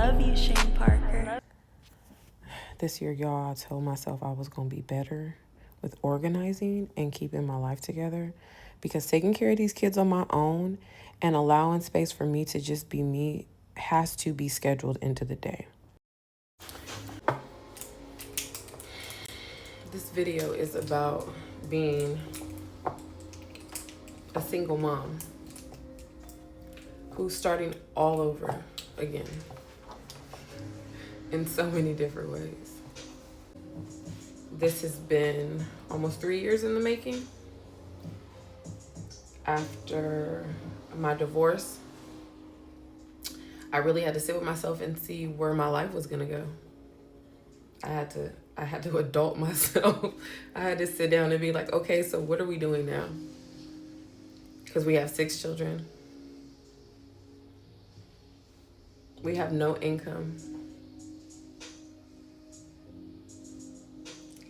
love you, Shane Parker. This year, y'all, I told myself I was going to be better with organizing and keeping my life together, because taking care of these kids on my own and allowing space for me to just be me has to be scheduled into the day. This video is about being a single mom who's starting all over again in so many different ways. This has been almost 3 years in the making. After my divorce, I really had to sit with myself and see where my life was gonna go. I had to adult myself. I had to sit down and be like, okay, so what are we doing now? Because we have 6 children. We have no income.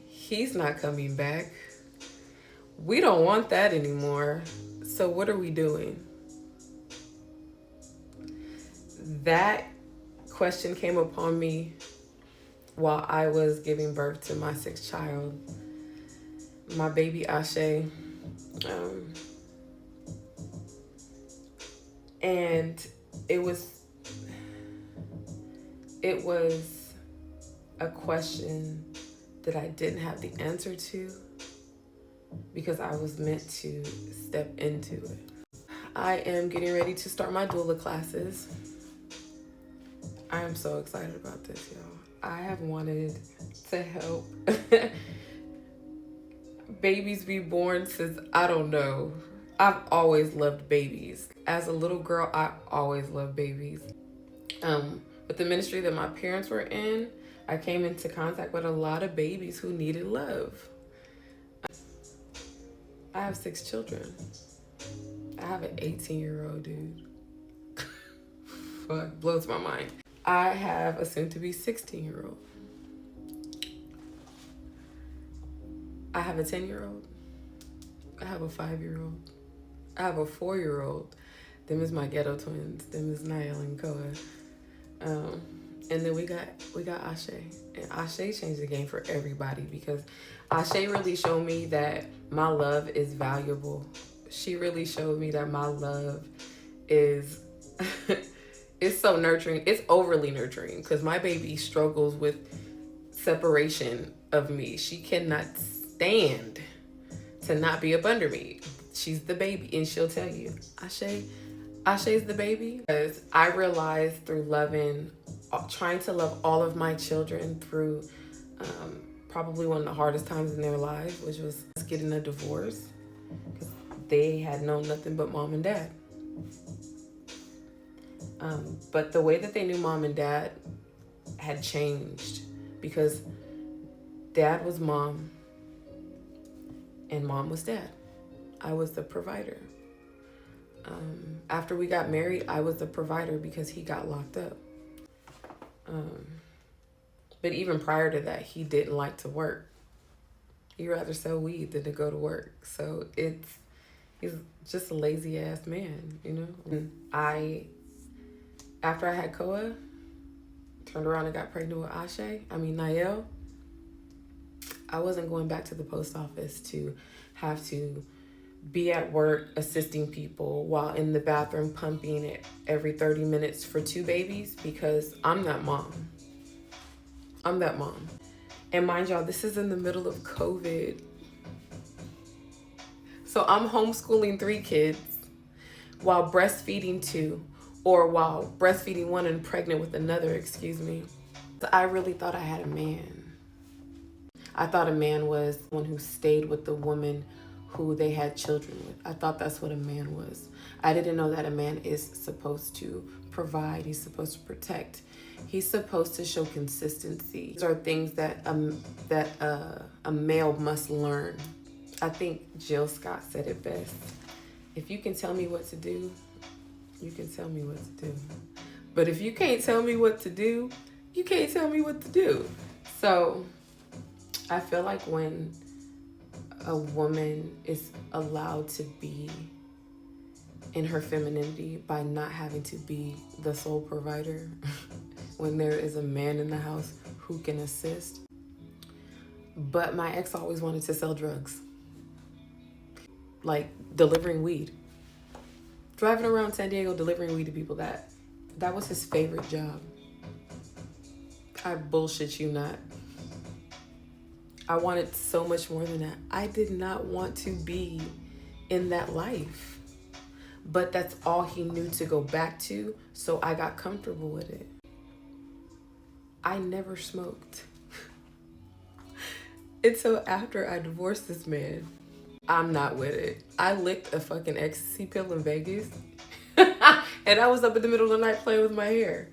He's not coming back. We don't want that anymore. So what are we doing? That question came upon me while I was giving birth to my 6th child, my baby Ashe. And it was a question that I didn't have the answer to, because I was meant to step into it. I am getting ready to start my doula classes. I am so excited about this, y'all. I have wanted to help babies be born since, I don't know. I've always loved babies. As a little girl, I always loved babies. With the ministry that my parents were in, I came into contact with a lot of babies who needed love. I have 6 children. I have an 18-year-old dude. Fuck, blows my mind. I have a soon-to-be 16-year-old. I have a 10-year-old. I have a 5-year-old. I have a 4-year-old. Them is my ghetto twins. Them is Niall and Koa. And then we got Ashe. And Ashe changed the game for everybody, because Ashe really showed me that my love is valuable. She really showed me that my love is it's so nurturing. It's overly nurturing, because my baby struggles with separation of me. She cannot stand to not be up under me. She's the baby, and she'll tell you, Ashe's the baby. Because I realized through trying to love all of my children through probably one of the hardest times in their lives, which was getting a divorce, because they had known nothing but mom and dad. But the way that they knew mom and dad had changed, because dad was mom and mom was dad. I was the provider. After we got married, I was the provider because he got locked up. But even prior to that, he didn't like to work. He'd rather sell weed than to go to work. So he's just a lazy ass man, you know? And after I had Koa, turned around and got pregnant with Niall, I wasn't going back to the post office to have to be at work assisting people while in the bathroom pumping it every 30 minutes for 2 babies, because I'm that mom. I'm that mom. And mind y'all, this is in the middle of COVID. So I'm homeschooling 3 kids while breastfeeding 2, or while breastfeeding 1 and pregnant with another, excuse me. I really thought I had a man. I thought a man was one who stayed with the woman who they had children with. I thought that's what a man was. I didn't know that a man is supposed to provide. He's supposed to protect. He's supposed to show consistency. These are things that a male must learn. I think Jill Scott said it best. If you can tell me what to do, you can tell me what to do. But if you can't tell me what to do, you can't tell me what to do. So I feel like when a woman is allowed to be in her femininity by not having to be the sole provider, when there is a man in the house who can assist. But my ex always wanted to sell drugs, like delivering weed. Driving around San Diego delivering weed to people, that was his favorite job. I bullshit you not. I wanted so much more than that. I did not want to be in that life. But that's all he knew to go back to, so I got comfortable with it. I never smoked. Until after I divorced this man. I'm not with it. I licked a fucking ecstasy pill in Vegas. And I was up in the middle of the night playing with my hair.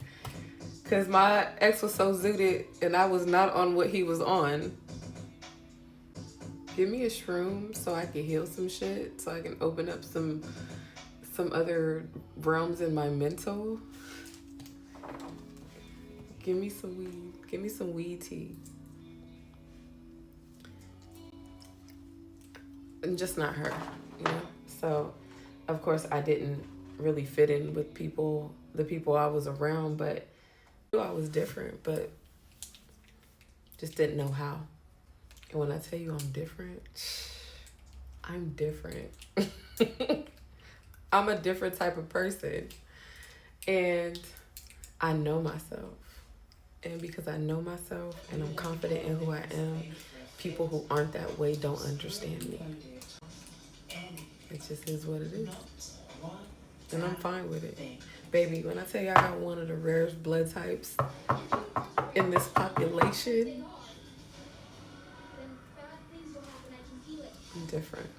Because my ex was so zooted and I was not on what he was on. Give me a shroom so I can heal some shit. So I can open up some other realms in my mental. Give me some weed. Give me some weed tea. And just not her, you know? So, of course, I didn't really fit in with the people I was around, but I was different, but just didn't know how. And when I tell you I'm different, I'm different. I'm a different type of person. And I know myself. And because I know myself and I'm confident in who I am, people who aren't that way don't understand me. It just is what it is. And I'm fine with it. Baby, when I tell you I got one of the rarest blood types in this population, I'm different.